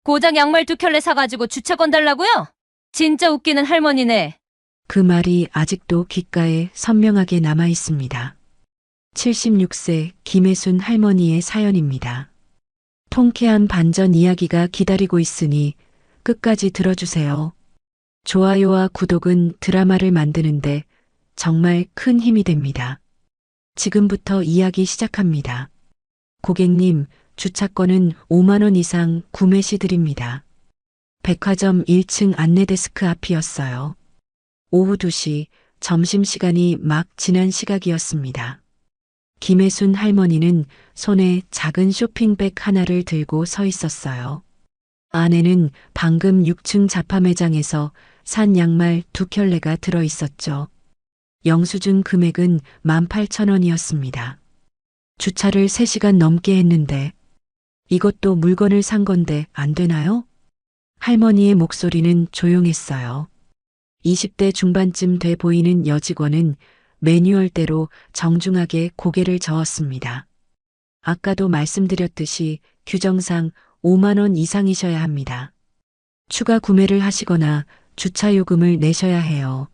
고장 양말 2켤레 사가지고 주차권 달라고요? 진짜 웃기는 할머니네. 그 말이 아직도 귓가에 선명하게 남아 있습니다. 76세 김혜순 할머니의 사연입니다. 통쾌한 반전 이야기가 기다리고 있으니 끝까지 들어주세요. 좋아요와 구독은 드라마를 만드는데 정말 큰 힘이 됩니다. 지금부터 이야기 시작합니다. 고객님, 주차권은 5만 원 이상 구매 시 드립니다. 백화점 1층 안내데스크 앞이었어요. 오후 2시 점심시간이 막 지난 시각이었습니다. 김혜순 할머니는 손에 작은 쇼핑백 하나를 들고 서 있었어요. 안에는 방금 6층 자파 매장에서 산 양말 2켤레가 들어 있었죠. 영수증 금액은 18,000원이었습니다. 주차를 3시간 넘게 했는데 이것도 물건을 산 건데 안 되나요? 할머니의 목소리는 조용했어요. 20대 중반쯤 돼 보이는 여직원은 매뉴얼대로 정중하게 고개를 저었습니다. 아까도 말씀드렸듯이 규정상 5만 원 이상이셔야 합니다. 추가 구매를 하시거나 주차 요금을 내셔야 해요.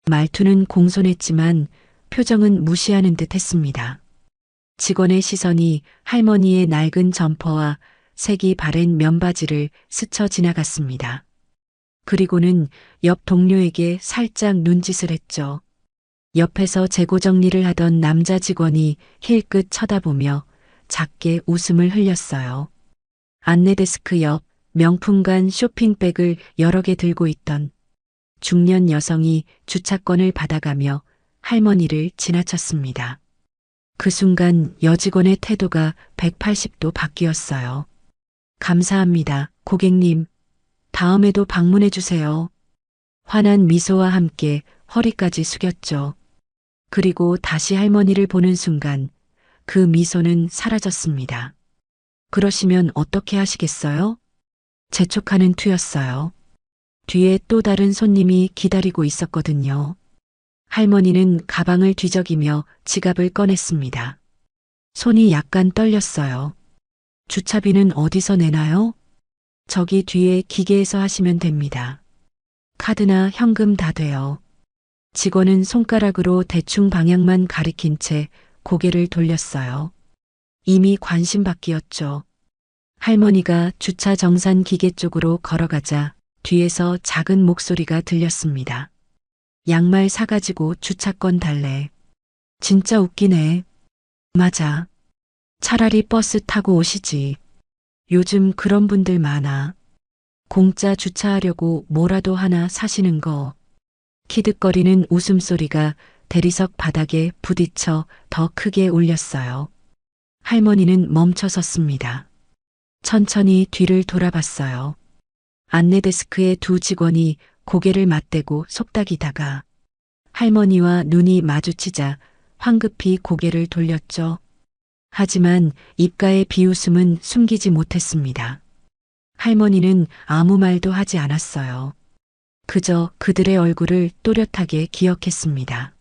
말투는 공손했지만 표정은 무시하는 듯 했습니다. 직원의 시선이 할머니의 낡은 점퍼와 색이 바랜 면바지를 스쳐 지나갔습니다. 그리고는 옆 동료에게 살짝 눈짓을 했죠. 옆에서 재고 정리를 하던 남자 직원이 힐끗 쳐다보며 작게 웃음을 흘렸어요. 안내데스크 옆 명품관 쇼핑백을 여러 개 들고 있던 중년 여성이 주차권을 받아가며 할머니를 지나쳤습니다. 그 순간 여직원의 태도가 180도 바뀌었어요. 감사합니다, 고객님. 다음에도 방문해 주세요. 환한 미소와 함께 허리까지 숙였죠. 그리고 다시 할머니를 보는 순간 그 미소는 사라졌습니다. 그러시면 어떻게 하시겠어요? 재촉하는 투였어요. 뒤에 또 다른 손님이 기다리고 있었거든요. 할머니는 가방을 뒤적이며 지갑을 꺼냈습니다. 손이 약간 떨렸어요. 주차비는 어디서 내나요? 저기 뒤에 기계에서 하시면 됩니다. 카드나 현금 다 돼요. 직원은 손가락으로 대충 방향만 가리킨 채 고개를 돌렸어요. 이미 관심 밖이었죠. 할머니가 주차 정산 기계 쪽으로 걸어가자 뒤에서 작은 목소리가 들렸습니다. 양말 사가지고 주차권 달래. 진짜 웃기네. 맞아. 차라리 버스 타고 오시지. 요즘 그런 분들 많아. 공짜 주차하려고 뭐라도 하나 사시는 거. 키득거리는 웃음소리가 대리석 바닥에 부딪혀 더 크게 울렸어요. 할머니는 멈춰 섰습니다. 천천히 뒤를 돌아봤어요. 안내데스크의 2 직원이 고개를 맞대고 속닥이다가 할머니와 눈이 마주치자 황급히 고개를 돌렸죠. 하지만 입가의 비웃음은 숨기지 못했습니다. 할머니는 아무 말도 하지 않았어요. 그저 그들의 얼굴을 또렷하게 기억했습니다.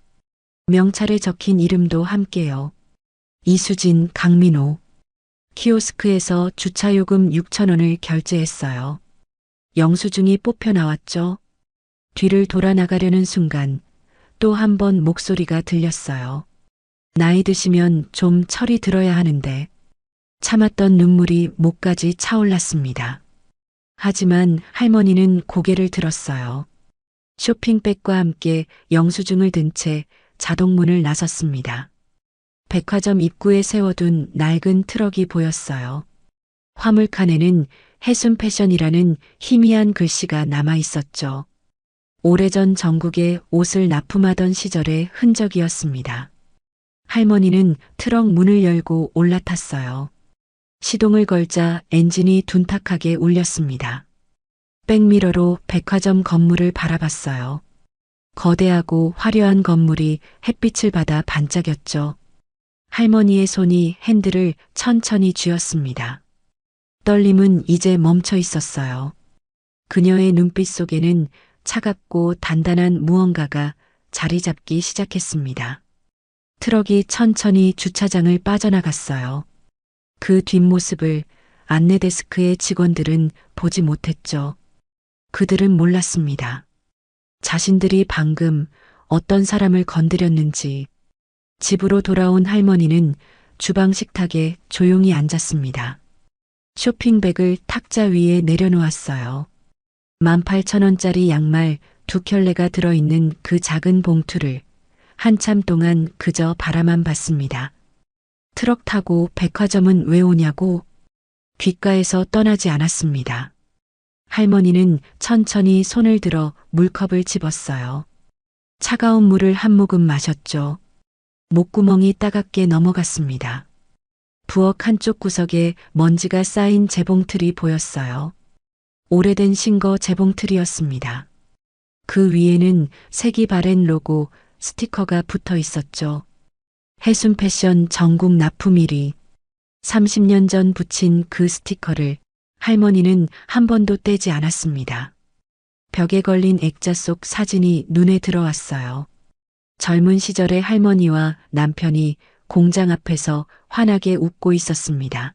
명찰에 적힌 이름도 함께요. 이수진, 강민호. 키오스크에서 주차요금 6,000원을 결제했어요. 영수증이 뽑혀 나왔죠. 뒤를 돌아 나가려는 순간 또 한 번 목소리가 들렸어요. 나이 드시면 좀 철이 들어야 하는데. 참았던 눈물이 목까지 차올랐습니다. 하지만 할머니는 고개를 들었어요. 쇼핑백과 함께 영수증을 든 채 자동문을 나섰습니다. 백화점 입구에 세워둔 낡은 트럭이 보였어요. 화물칸에는 해순 패션이라는 희미한 글씨가 남아 있었죠. 오래전 전국에 옷을 납품하던 시절의 흔적이었습니다. 할머니는 트럭 문을 열고 올라탔어요. 시동을 걸자 엔진이 둔탁하게 울렸습니다. 백미러로 백화점 건물을 바라봤어요. 거대하고 화려한 건물이 햇빛을 받아 반짝였죠. 할머니의 손이 핸들을 천천히 쥐었습니다. 떨림은 이제 멈춰 있었어요. 그녀의 눈빛 속에는 차갑고 단단한 무언가가 자리 잡기 시작했습니다. 트럭이 천천히 주차장을 빠져나갔어요. 그 뒷모습을 안내 데스크의 직원들은 보지 못했죠. 그들은 몰랐습니다. 자신들이 방금 어떤 사람을 건드렸는지. 집으로 돌아온 할머니는 주방 식탁에 조용히 앉았습니다. 쇼핑백을 탁자 위에 내려놓았어요. 18,000원짜리 양말 2켤레가 들어있는 그 작은 봉투를 한참 동안 그저 바라만 봤습니다. 트럭 타고 백화점은 왜 오냐고 귓가에서 떠나지 않았습니다. 할머니는 천천히 손을 들어 물컵을 집었어요. 차가운 물을 한 모금 마셨죠. 목구멍이 따갑게 넘어갔습니다. 부엌 한쪽 구석에 먼지가 쌓인 재봉틀이 보였어요. 오래된 신거 재봉틀이었습니다. 그 위에는 색이 바랜 로고 스티커가 붙어 있었죠. 해순 패션 전국 납품 1위. 30년 전 붙인 그 스티커를 할머니는 한 번도 떼지 않았습니다. 벽에 걸린 액자 속 사진이 눈에 들어왔어요. 젊은 시절의 할머니와 남편이 공장 앞에서 환하게 웃고 있었습니다.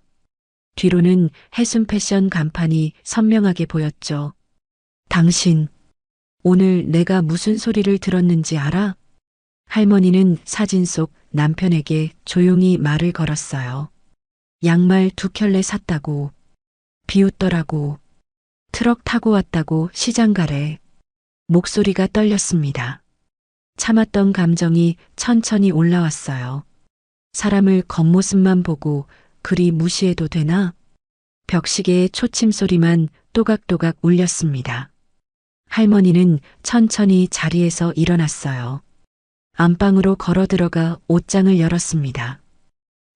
뒤로는 해순 패션 간판이 선명하게 보였죠. 당신, 오늘 내가 무슨 소리를 들었는지 알아? 할머니는 사진 속 남편에게 조용히 말을 걸었어요. 양말 2켤레 샀다고, 비웃더라고, 트럭 타고 왔다고 시장 가래. 목소리가 떨렸습니다. 참았던 감정이 천천히 올라왔어요. 사람을 겉모습만 보고 그리 무시해도 되나? 벽시계의 초침 소리만 또각또각 울렸습니다. 할머니는 천천히 자리에서 일어났어요. 안방으로 걸어 들어가 옷장을 열었습니다.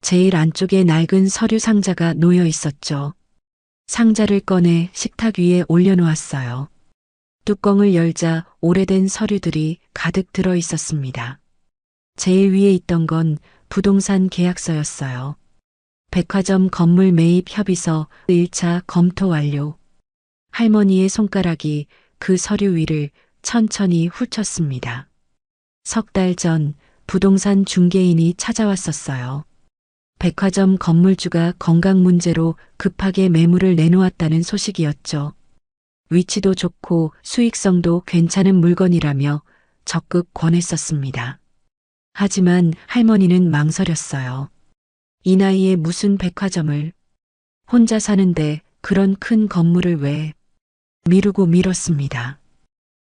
제일 안쪽에 낡은 서류 상자가 놓여 있었죠. 상자를 꺼내 식탁 위에 올려놓았어요. 뚜껑을 열자 오래된 서류들이 가득 들어 있었습니다. 제일 위에 있던 건 부동산 계약서였어요. 백화점 건물 매입 협의서 1차 검토 완료. 할머니의 손가락이 그 서류 위를 천천히 훑쳤습니다. 석 달 전 부동산 중개인이 찾아왔었어요. 백화점 건물주가 건강 문제로 급하게 매물을 내놓았다는 소식이었죠. 위치도 좋고 수익성도 괜찮은 물건이라며 적극 권했었습니다. 하지만 할머니는 망설였어요. 이 나이에 무슨 백화점을, 혼자 사는데 그런 큰 건물을 왜, 미루고 미뤘습니다.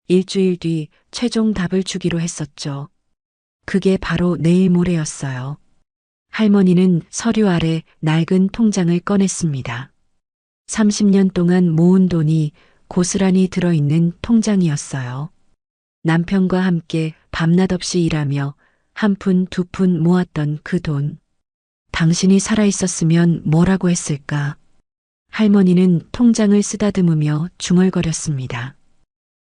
일주일 뒤 최종 답을 주기로 했었죠. 그게 바로 내일 모레였어요. 할머니는 서류 아래 낡은 통장을 꺼냈습니다. 30년 동안 모은 돈이 고스란히 들어있는 통장이었어요. 남편과 함께 밤낮 없이 일하며 한 푼 두 푼 모았던 그 돈. 당신이 살아있었으면 뭐라고 했을까? 할머니는 통장을 쓰다듬으며 중얼거렸습니다.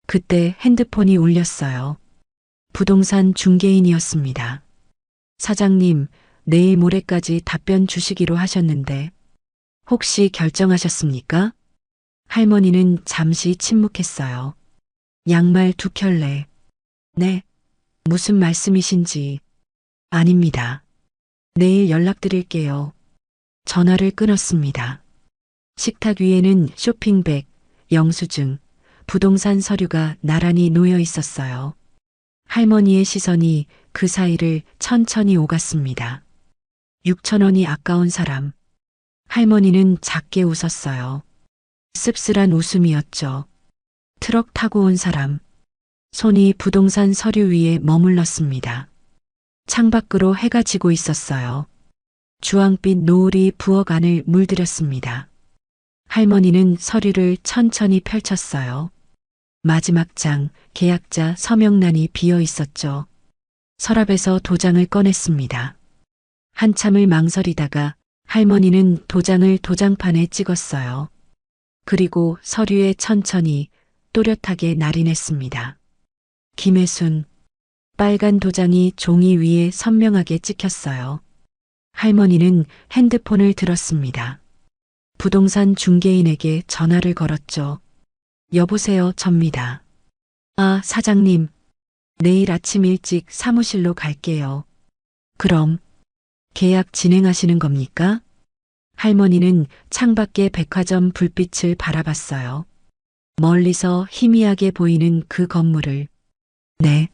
그때 핸드폰이 울렸어요. 부동산 중개인이었습니다. 사장님, 내일 모레까지 답변 주시기로 하셨는데 혹시 결정하셨습니까? 할머니는 잠시 침묵했어요. 양말 2켤레. 네. 무슨 말씀이신지. 아닙니다. 내일 연락드릴게요. 전화를 끊었습니다. 식탁 위에는 쇼핑백, 영수증, 부동산 서류가 나란히 놓여 있었어요. 할머니의 시선이 그 사이를 천천히 오갔습니다. 6,000원이 아까운 사람. 할머니는 작게 웃었어요. 씁쓸한 웃음이었죠. 트럭 타고 온 사람. 손이 부동산 서류 위에 머물렀습니다. 창밖으로 해가 지고 있었어요. 주황빛 노을이 부엌 안을 물들였습니다. 할머니는 서류를 천천히 펼쳤어요. 마지막 장, 계약자 서명란이 비어 있었죠. 서랍에서 도장을 꺼냈습니다. 한참을 망설이다가 할머니는 도장을 도장판에 찍었어요. 그리고 서류에 천천히 또렷하게 날인했습니다. 김혜순. 빨간 도장이 종이 위에 선명하게 찍혔어요. 할머니는 핸드폰을 들었습니다. 부동산 중개인에게 전화를 걸었죠. 여보세요, 접니다. 아, 사장님. 내일 아침 일찍 사무실로 갈게요. 그럼 계약 진행하시는 겁니까? 할머니는 창밖의 백화점 불빛을 바라봤어요. 멀리서 희미하게 보이는 그 건물을. 네.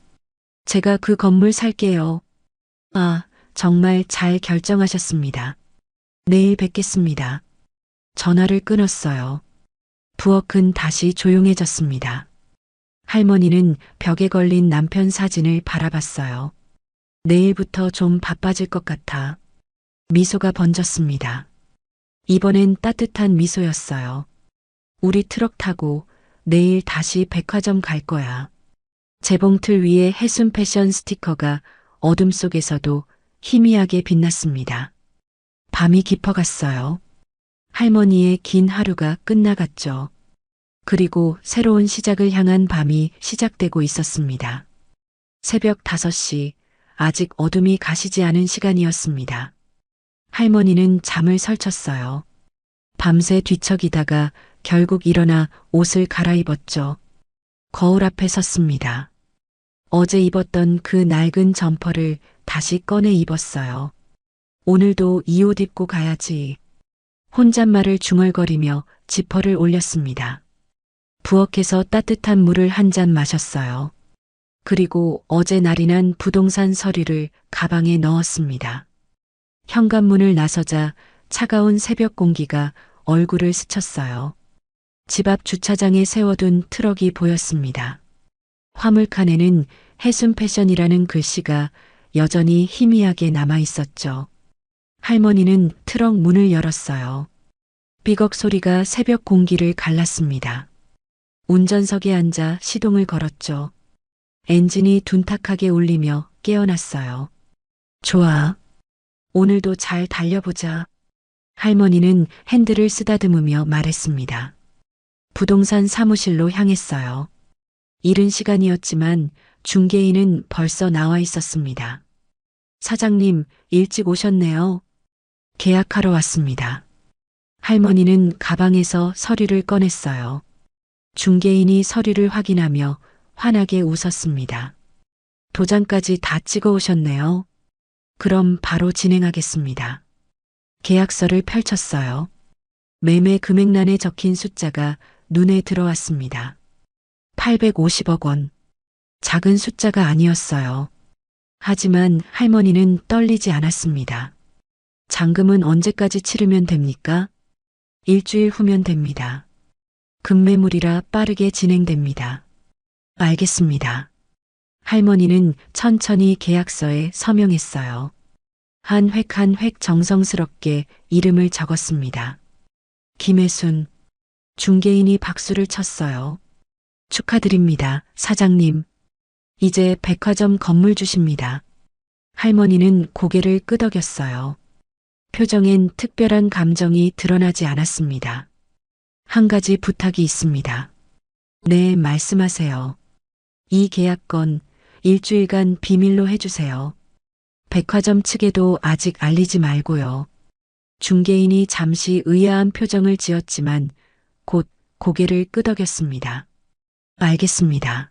제가 그 건물 살게요. 아, 정말 잘 결정하셨습니다. 내일 뵙겠습니다. 전화를 끊었어요. 부엌은 다시 조용해졌습니다. 할머니는 벽에 걸린 남편 사진을 바라봤어요. 내일부터 좀 바빠질 것 같아. 미소가 번졌습니다. 이번엔 따뜻한 미소였어요. 우리 트럭 타고 내일 다시 백화점 갈 거야. 재봉틀 위에 해순 패션 스티커가 어둠 속에서도 희미하게 빛났습니다. 밤이 깊어갔어요. 할머니의 긴 하루가 끝나갔죠. 그리고 새로운 시작을 향한 밤이 시작되고 있었습니다. 새벽 5시, 아직 어둠이 가시지 않은 시간이었습니다. 할머니는 잠을 설쳤어요. 밤새 뒤척이다가 결국 일어나 옷을 갈아입었죠. 거울 앞에 섰습니다. 어제 입었던 그 낡은 점퍼를 다시 꺼내 입었어요. 오늘도 이 옷 입고 가야지. 혼잣말을 중얼거리며 지퍼를 올렸습니다. 부엌에서 따뜻한 물을 한 잔 마셨어요. 그리고 어제 날이 난 부동산 서류를 가방에 넣었습니다. 현관문을 나서자 차가운 새벽 공기가 얼굴을 스쳤어요. 집 앞 주차장에 세워둔 트럭이 보였습니다. 화물칸에는 해순 패션이라는 글씨가 여전히 희미하게 남아 있었죠. 할머니는 트럭 문을 열었어요. 삐걱 소리가 새벽 공기를 갈랐습니다. 운전석에 앉아 시동을 걸었죠. 엔진이 둔탁하게 울리며 깨어났어요. 좋아. 오늘도 잘 달려보자. 할머니는 핸들을 쓰다듬으며 말했습니다. 부동산 사무실로 향했어요. 이른 시간이었지만 중개인은 벌써 나와 있었습니다. 사장님, 일찍 오셨네요. 계약하러 왔습니다. 할머니는 가방에서 서류를 꺼냈어요. 중개인이 서류를 확인하며 환하게 웃었습니다. 도장까지 다 찍어 오셨네요. 그럼 바로 진행하겠습니다. 계약서를 펼쳤어요. 매매 금액란에 적힌 숫자가 눈에 들어왔습니다. 850억 원. 작은 숫자가 아니었어요. 하지만 할머니는 떨리지 않았습니다. 잔금은 언제까지 치르면 됩니까? 일주일 후면 됩니다. 급매물이라 빠르게 진행됩니다. 알겠습니다. 할머니는 천천히 계약서에 서명했어요. 한 획 한 획 정성스럽게 이름을 적었습니다. 김혜순. 중개인이 박수를 쳤어요. 축하드립니다, 사장님. 이제 백화점 건물 주십니다. 할머니는 고개를 끄덕였어요. 표정엔 특별한 감정이 드러나지 않았습니다. 한 가지 부탁이 있습니다. 네, 말씀하세요. 이 계약건 일주일간 비밀로 해주세요. 백화점 측에도 아직 알리지 말고요. 중개인이 잠시 의아한 표정을 지었지만 곧 고개를 끄덕였습니다. 알겠습니다.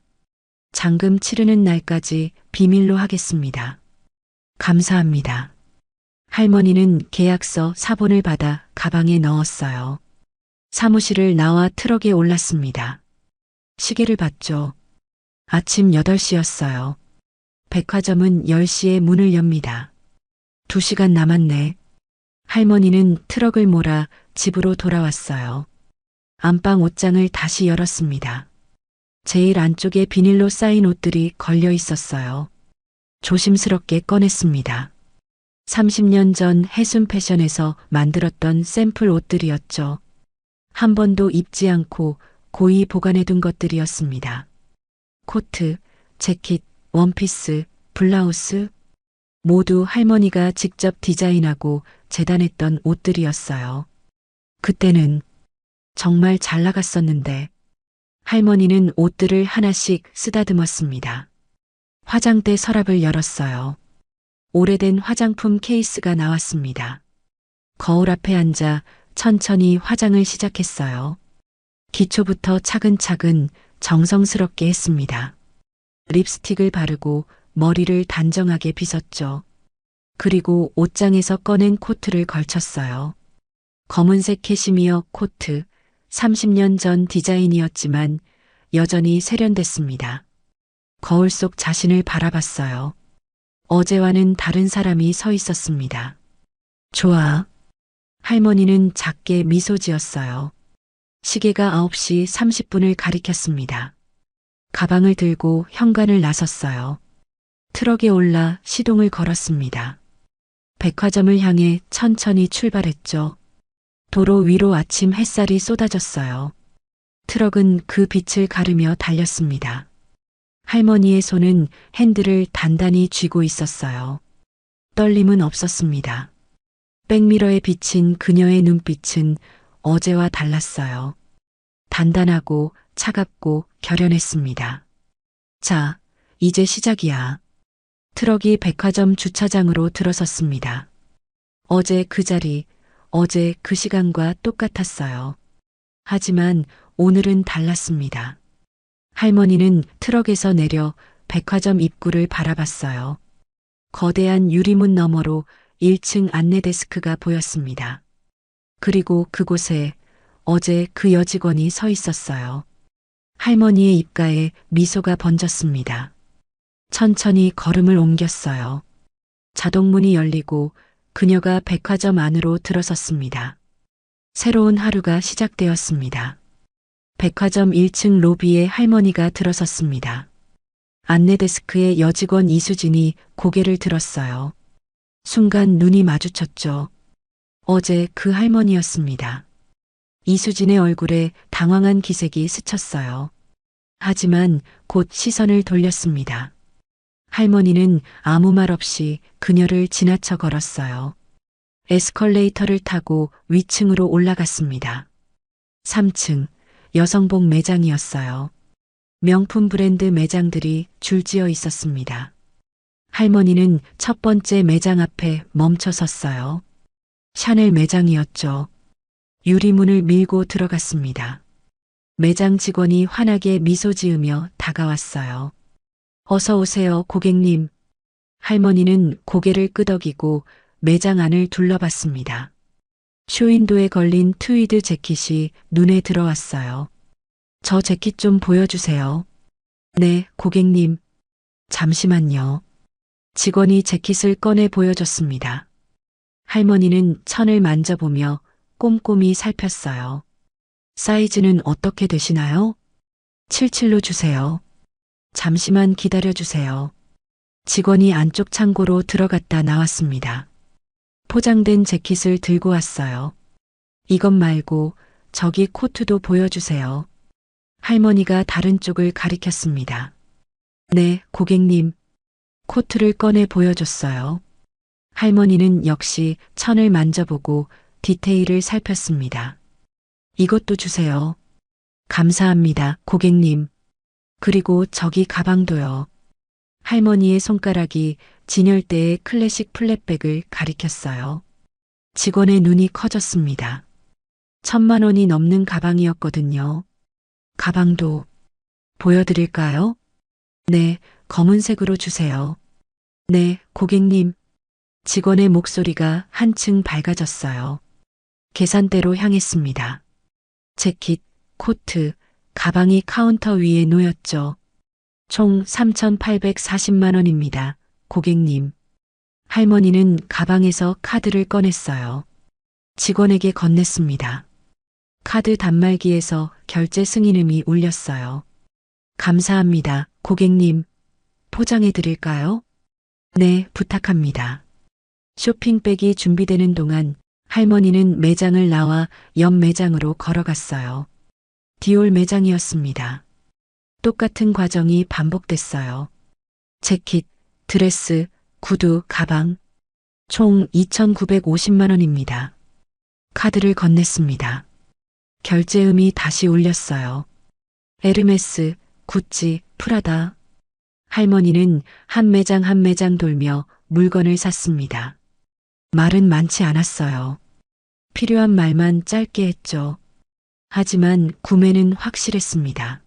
잔금 치르는 날까지 비밀로 하겠습니다. 감사합니다. 할머니는 계약서 사본을 받아 가방에 넣었어요. 사무실을 나와 트럭에 올랐습니다. 시계를 봤죠. 아침 8시였어요. 백화점은 10시에 문을 엽니다. 2시간 남았네. 할머니는 트럭을 몰아 집으로 돌아왔어요. 안방 옷장을 다시 열었습니다. 제일 안쪽에 비닐로 쌓인 옷들이 걸려 있었어요. 조심스럽게 꺼냈습니다. 30년 전 해순 패션에서 만들었던 샘플 옷들이었죠. 한 번도 입지 않고 고이 보관해둔 것들이었습니다. 코트, 재킷, 원피스, 블라우스, 모두 할머니가 직접 디자인하고 재단했던 옷들이었어요. 그때는 정말 잘 나갔었는데 할머니는 옷들을 하나씩 쓰다듬었습니다. 화장대 서랍을 열었어요. 오래된 화장품 케이스가 나왔습니다. 거울 앞에 앉아 천천히 화장을 시작했어요. 기초부터 차근차근 정성스럽게 했습니다. 립스틱을 바르고 머리를 단정하게 빗었죠. 그리고 옷장에서 꺼낸 코트를 걸쳤어요. 검은색 캐시미어 코트, 30년 전 디자인이었지만 여전히 세련됐습니다. 거울 속 자신을 바라봤어요. 어제와는 다른 사람이 서 있었습니다. 좋아. 할머니는 작게 미소 지었어요. 시계가 9시 30분을 가리켰습니다. 가방을 들고 현관을 나섰어요. 트럭에 올라 시동을 걸었습니다. 백화점을 향해 천천히 출발했죠. 도로 위로 아침 햇살이 쏟아졌어요. 트럭은 그 빛을 가르며 달렸습니다. 할머니의 손은 핸들을 단단히 쥐고 있었어요. 떨림은 없었습니다. 백미러에 비친 그녀의 눈빛은 어제와 달랐어요. 단단하고 차갑고 결연했습니다. 자, 이제 시작이야. 트럭이 백화점 주차장으로 들어섰습니다. 어제 그 자리, 어제 그 시간과 똑같았어요. 하지만 오늘은 달랐습니다. 할머니는 트럭에서 내려 백화점 입구를 바라봤어요. 거대한 유리문 너머로 1층 안내 데스크가 보였습니다. 그리고 그곳에 어제 그 여직원이 서 있었어요. 할머니의 입가에 미소가 번졌습니다. 천천히 걸음을 옮겼어요. 자동문이 열리고 그녀가 백화점 안으로 들어섰습니다. 새로운 하루가 시작되었습니다. 백화점 1층 로비에 할머니가 들어섰습니다. 안내 데스크의 여직원 이수진이 고개를 들었어요. 순간 눈이 마주쳤죠. 어제 그 할머니였습니다. 이수진의 얼굴에 당황한 기색이 스쳤어요. 하지만 곧 시선을 돌렸습니다. 할머니는 아무 말 없이 그녀를 지나쳐 걸었어요. 에스컬레이터를 타고 위층으로 올라갔습니다. 3층 여성복 매장이었어요. 명품 브랜드 매장들이 줄지어 있었습니다. 할머니는 첫 번째 매장 앞에 멈춰 섰어요. 샤넬 매장이었죠. 유리문을 밀고 들어갔습니다. 매장 직원이 환하게 미소 지으며 다가왔어요. 어서 오세요, 고객님. 할머니는 고개를 끄덕이고 매장 안을 둘러봤습니다. 쇼윈도에 걸린 트위드 재킷이 눈에 들어왔어요. 저 재킷 좀 보여주세요. 네, 고객님. 잠시만요. 직원이 재킷을 꺼내 보여줬습니다. 할머니는 천을 만져보며 꼼꼼히 살폈어요. 사이즈는 어떻게 되시나요? 77로 주세요. 잠시만 기다려주세요. 직원이 안쪽 창고로 들어갔다 나왔습니다. 포장된 재킷을 들고 왔어요. 이것 말고 저기 코트도 보여주세요. 할머니가 다른 쪽을 가리켰습니다. 네, 고객님. 코트를 꺼내 보여줬어요. 할머니는 역시 천을 만져보고 디테일을 살폈습니다. 이것도 주세요. 감사합니다, 고객님. 그리고 저기 가방도요. 할머니의 손가락이 진열대의 클래식 플랫백을 가리켰어요. 직원의 눈이 커졌습니다. 1,000만 원이 넘는 가방이었거든요. 가방도 보여드릴까요? 네, 검은색으로 주세요. 네, 고객님. 직원의 목소리가 한층 밝아졌어요. 계산대로 향했습니다. 재킷, 코트, 가방이 카운터 위에 놓였죠. 총 3,840만 원입니다. 고객님. 할머니는 가방에서 카드를 꺼냈어요. 직원에게 건넸습니다. 카드 단말기에서 결제 승인음이 울렸어요. 감사합니다, 고객님. 포장해 드릴까요? 네, 부탁합니다. 쇼핑백이 준비되는 동안 할머니는 매장을 나와 옆 매장으로 걸어갔어요. 디올 매장이었습니다. 똑같은 과정이 반복됐어요. 재킷, 드레스, 구두, 가방. 총 2,950만 원입니다. 카드를 건넸습니다. 결제음이 다시 울렸어요. 에르메스, 구찌, 프라다. 할머니는 한 매장 한 매장 돌며 물건을 샀습니다. 말은 많지 않았어요. 필요한 말만 짧게 했죠. 하지만 구매는 확실했습니다.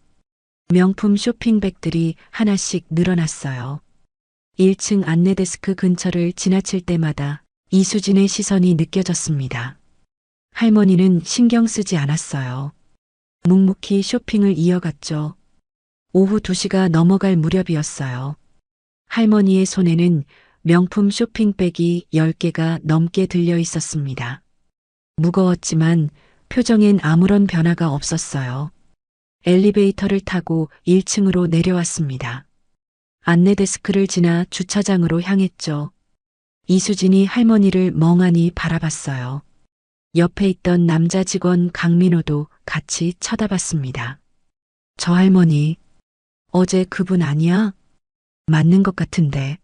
명품 쇼핑백들이 하나씩 늘어났어요. 1층 안내데스크 근처를 지나칠 때마다 이수진의 시선이 느껴졌습니다. 할머니는 신경 쓰지 않았어요. 묵묵히 쇼핑을 이어갔죠. 오후 2시가 넘어갈 무렵이었어요. 할머니의 손에는 명품 쇼핑백이 10개가 넘게 들려 있었습니다. 무거웠지만 표정엔 아무런 변화가 없었어요. 엘리베이터를 타고 1층으로 내려왔습니다. 안내 데스크를 지나 주차장으로 향했죠. 이수진이 할머니를 멍하니 바라봤어요. 옆에 있던 남자 직원 강민호도 같이 쳐다봤습니다. 저 할머니, 어제 그분 아니야? 맞는 것 같은데.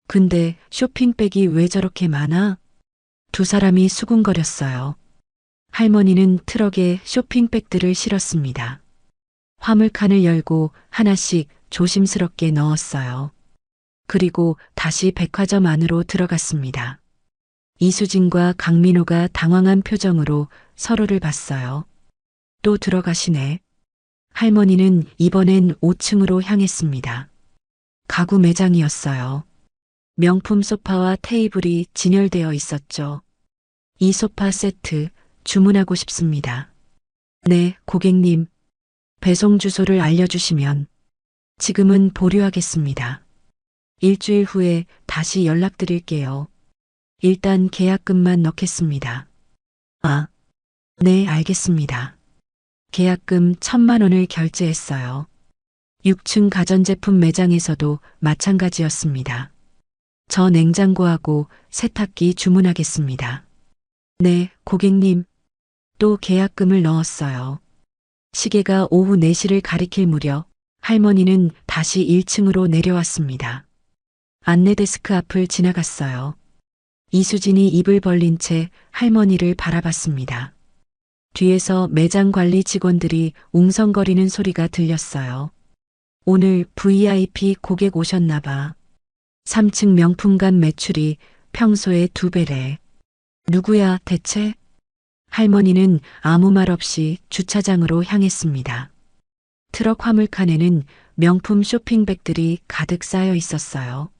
근데 쇼핑백이 왜 저렇게 많아? 두 사람이 수군거렸어요. 할머니는 트럭에 쇼핑백들을 실었습니다. 화물칸을 열고 하나씩 조심스럽게 넣었어요. 그리고 다시 백화점 안으로 들어갔습니다. 이수진과 강민호가 당황한 표정으로 서로를 봤어요. 또 들어가시네. 할머니는 이번엔 5층으로 향했습니다. 가구 매장이었어요. 명품 소파와 테이블이 진열되어 있었죠. 이 소파 세트 주문하고 싶습니다. 네, 고객님. 배송 주소를 알려주시면 지금은 보류하겠습니다. 일주일 후에 다시 연락드릴게요. 일단 계약금만 넣겠습니다. 아, 네, 알겠습니다. 계약금 1,000만 원을 결제했어요. 6층 가전제품 매장에서도 마찬가지였습니다. 저 냉장고하고 세탁기 주문하겠습니다. 네, 고객님. 또 계약금을 넣었어요. 시계가 오후 4시를 가리킬 무렵 할머니는 다시 1층으로 내려왔습니다. 안내 데스크 앞을 지나갔어요. 이수진이 입을 벌린 채 할머니를 바라봤습니다. 뒤에서 매장 관리 직원들이 웅성거리는 소리가 들렸어요. 오늘 VIP 고객 오셨나 봐. 3층 명품관 매출이 평소의 2배래. 누구야 대체? 할머니는 아무 말 없이 주차장으로 향했습니다. 트럭 화물칸에는 명품 쇼핑백들이 가득 쌓여 있었어요.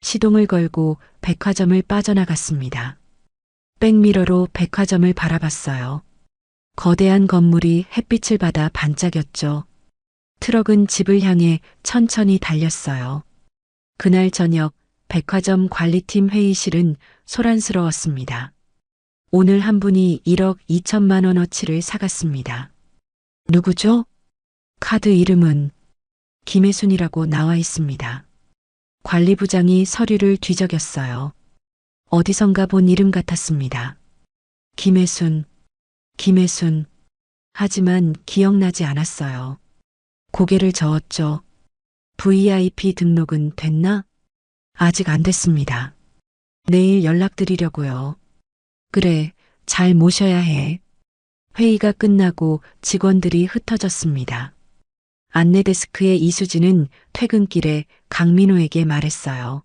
시동을 걸고 백화점을 빠져나갔습니다. 백미러로 백화점을 바라봤어요. 거대한 건물이 햇빛을 받아 반짝였죠. 트럭은 집을 향해 천천히 달렸어요. 그날 저녁 백화점 관리팀 회의실은 소란스러웠습니다. 오늘 한 분이 1억 2천만 원어치를 사갔습니다. 누구죠? 카드 이름은 김혜순이라고 나와 있습니다. 관리부장이 서류를 뒤적였어요. 어디선가 본 이름 같았습니다. 김혜순. 하지만 기억나지 않았어요. 고개를 저었죠. VIP 등록은 됐나? 아직 안 됐습니다. 내일 연락드리려고요. 그래, 잘 모셔야 해. 회의가 끝나고 직원들이 흩어졌습니다. 안내 데스크의 이수진은 퇴근길에 강민호에게 말했어요.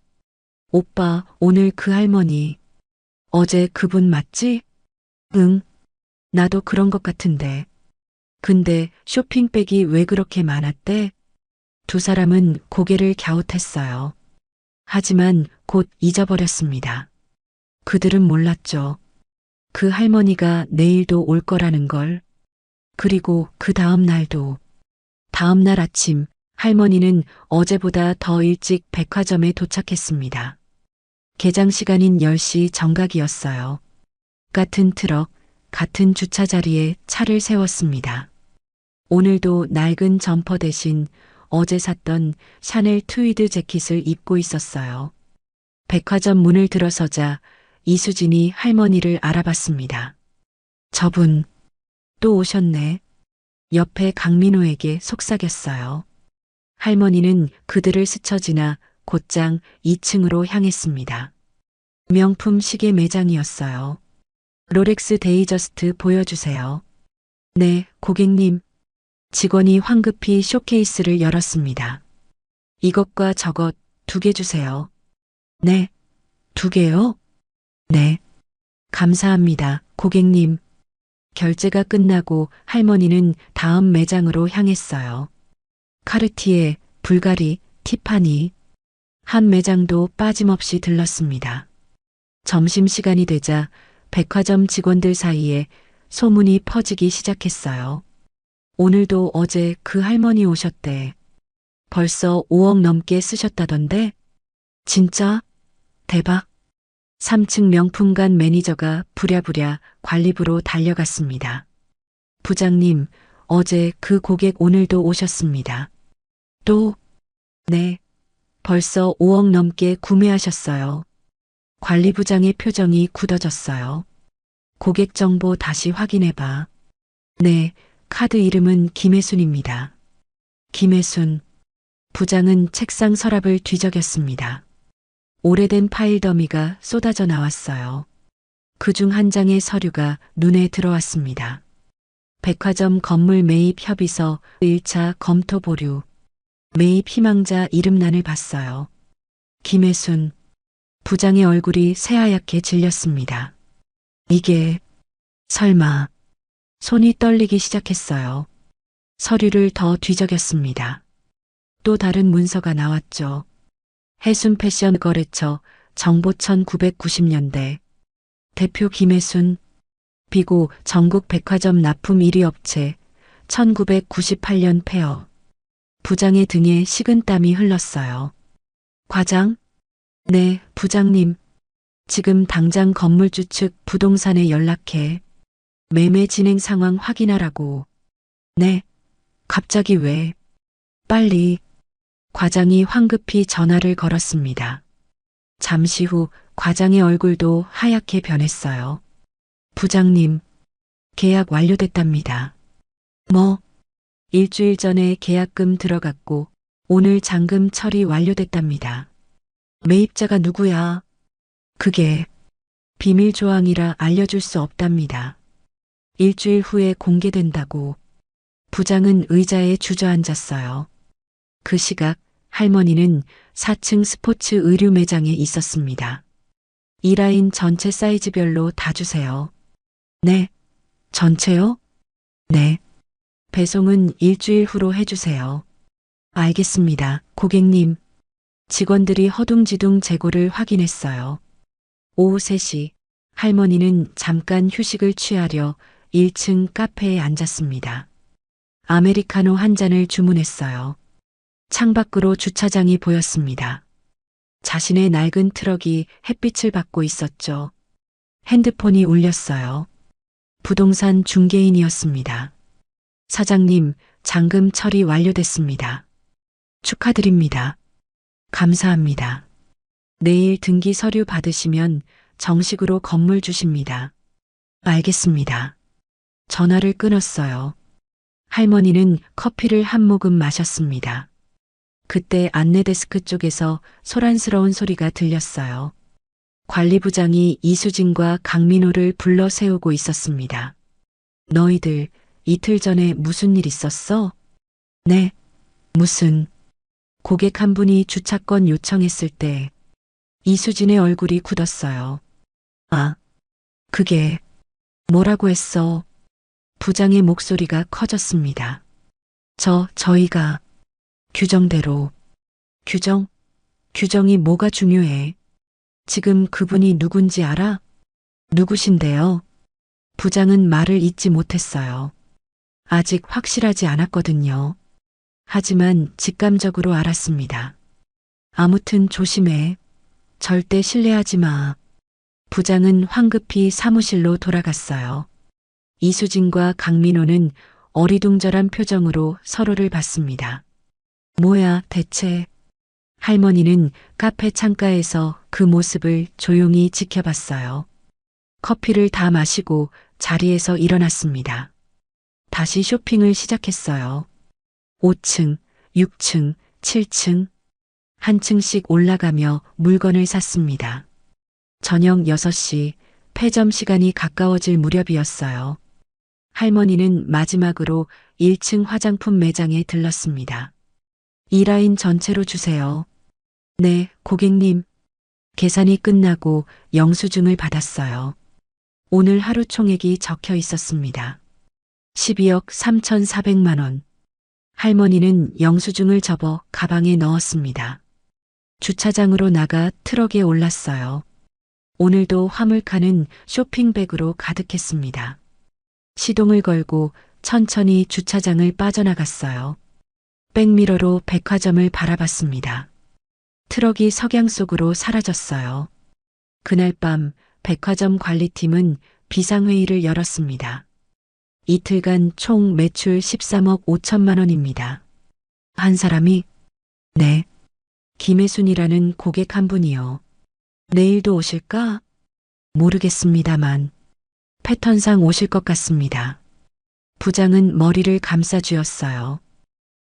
오빠, 오늘 그 할머니. 어제 그분 맞지? 응, 나도 그런 것 같은데. 근데 쇼핑백이 왜 그렇게 많았대? 두 사람은 고개를 갸웃했어요. 하지만 곧 잊어버렸습니다. 그들은 몰랐죠. 그 할머니가 내일도 올 거라는 걸. 그리고 그 다음 날도. 다음 날 아침 할머니는 어제보다 더 일찍 백화점에 도착했습니다. 개장 시간인 10시 정각이었어요. 같은 트럭, 같은 주차 자리에 차를 세웠습니다. 오늘도 낡은 점퍼 대신 어제 샀던 샤넬 트위드 재킷을 입고 있었어요. 백화점 문을 들어서자 이수진이 할머니를 알아봤습니다. 저분, 또 오셨네. 옆에 강민호에게 속삭였어요. 할머니는 그들을 스쳐 지나 곧장 2층으로 향했습니다. 명품 시계 매장이었어요. 롤렉스 데이저스트 보여주세요. 네, 고객님. 직원이 황급히 쇼케이스를 열었습니다. 이것과 저것 2개 주세요. 네, 2개요? 네. 감사합니다, 고객님. 결제가 끝나고 할머니는 다음 매장으로 향했어요. 카르티에, 불가리, 티파니. 한 매장도 빠짐없이 들렀습니다. 점심시간이 되자 백화점 직원들 사이에 소문이 퍼지기 시작했어요. 오늘도 어제 그 할머니 오셨대. 벌써 5억 넘게 쓰셨다던데? 진짜? 대박. 3층 명품관 매니저가 부랴부랴 관리부로 달려갔습니다. 부장님, 어제 그 고객 오늘도 오셨습니다. 또? 네. 벌써 5억 넘게 구매하셨어요. 관리부장의 표정이 굳어졌어요. 고객 정보 다시 확인해봐. 네, 카드 이름은 김혜순입니다. 김혜순. 부장은 책상 서랍을 뒤적였습니다. 오래된 파일 더미가 쏟아져 나왔어요. 그중 한 장의 서류가 눈에 들어왔습니다. 백화점 건물 매입 협의서 1차 검토 보류. 매입 희망자 이름란을 봤어요. 김혜순. 부장의 얼굴이 새하얗게 질렸습니다. 이게 설마. 손이 떨리기 시작했어요. 서류를 더 뒤적였습니다. 또 다른 문서가 나왔죠. 해순 패션 거래처 정보천 990년대. 대표 김혜순. 비고 전국 백화점 납품 1위 업체 1998년 폐업. 부장의 등에 식은땀이 흘렀어요. 과장? 네, 부장님. 지금 당장 건물주 측 부동산에 연락해. 매매 진행 상황 확인하라고. 네. 갑자기 왜? 빨리. 과장이 황급히 전화를 걸었습니다. 잠시 후 과장의 얼굴도 하얗게 변했어요. 부장님, 계약 완료됐답니다. 뭐? 일주일 전에 계약금 들어갔고 오늘 잔금 처리 완료됐답니다. 매입자가 누구야? 그게 비밀 조항이라 알려줄 수 없답니다. 일주일 후에 공개된다고. 부장은 의자에 주저앉았어요. 그 시각 할머니는 4층 스포츠 의류 매장에 있었습니다. 이 라인 전체 사이즈별로 다 주세요. 네. 전체요? 네. 배송은 일주일 후로 해주세요. 알겠습니다, 고객님. 직원들이 허둥지둥 재고를 확인했어요. 오후 3시 할머니는 잠깐 휴식을 취하려 1층 카페에 앉았습니다. 아메리카노 한 잔을 주문했어요. 창밖으로 주차장이 보였습니다. 자신의 낡은 트럭이 햇빛을 받고 있었죠. 핸드폰이 울렸어요. 부동산 중개인이었습니다. 사장님, 잔금 처리 완료됐습니다. 축하드립니다. 감사합니다. 내일 등기 서류 받으시면 정식으로 건물 주십니다. 알겠습니다. 전화를 끊었어요. 할머니는 커피를 한 모금 마셨습니다. 그때 안내데스크 쪽에서 소란스러운 소리가 들렸어요. 관리부장이 이수진과 강민호를 불러 세우고 있었습니다. 너희들 이틀 전에 무슨 일 있었어? 네. 무슨? 고객 한 분이 주차권 요청했을 때 이수진의 얼굴이 굳었어요. 아, 그게 뭐라고 했어? 부장의 목소리가 커졌습니다. 저희가 규정대로. 규정? 규정이 뭐가 중요해? 지금 그분이 누군지 알아? 누구신데요? 부장은 말을 잇지 못했어요. 아직 확실하지 않았거든요. 하지만 직감적으로 알았습니다. 아무튼 조심해. 절대 신뢰하지 마. 부장은 황급히 사무실로 돌아갔어요. 이수진과 강민호는 어리둥절한 표정으로 서로를 봤습니다. 뭐야, 대체. 할머니는 카페 창가에서 그 모습을 조용히 지켜봤어요. 커피를 다 마시고 자리에서 일어났습니다. 다시 쇼핑을 시작했어요. 5층, 6층, 7층. 한 층씩 올라가며 물건을 샀습니다. 저녁 6시, 폐점 시간이 가까워질 무렵이었어요. 할머니는 마지막으로 1층 화장품 매장에 들렀습니다. 이 라인 전체로 주세요. 네, 고객님. 계산이 끝나고 영수증을 받았어요. 오늘 하루 총액이 적혀 있었습니다. 12억 3,400만 원. 할머니는 영수증을 접어 가방에 넣었습니다. 주차장으로 나가 트럭에 올랐어요. 오늘도 화물칸은 쇼핑백으로 가득했습니다. 시동을 걸고 천천히 주차장을 빠져나갔어요. 백미러로 백화점을 바라봤습니다. 트럭이 석양 속으로 사라졌어요. 그날 밤 백화점 관리팀은 비상회의를 열었습니다. 이틀간 총 매출 13억 5천만 원입니다. 한 사람이 네. 김혜순이라는 고객 한 분이요. 내일도 오실까? 모르겠습니다만 패턴상 오실 것 같습니다. 부장은 머리를 감싸쥐었어요.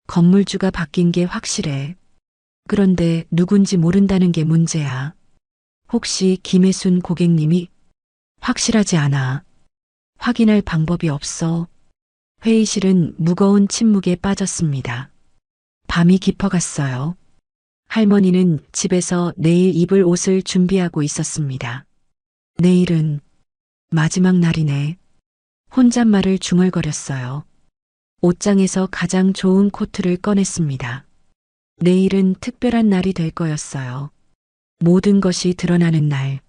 건물주가 바뀐 게 확실해. 그런데 누군지 모른다는 게 문제야. 혹시 김혜순 고객님이? 확실하지 않아. 확인할 방법이 없어. 회의실은 무거운 침묵에 빠졌습니다. 밤이 깊어갔어요. 할머니는 집에서 내일 입을 옷을 준비하고 있었습니다. 내일은 마지막 날이네. 혼잣말을 중얼거렸어요. 옷장에서 가장 좋은 코트를 꺼냈습니다. 내일은 특별한 날이 될 거였어요. 모든 것이 드러나는 날.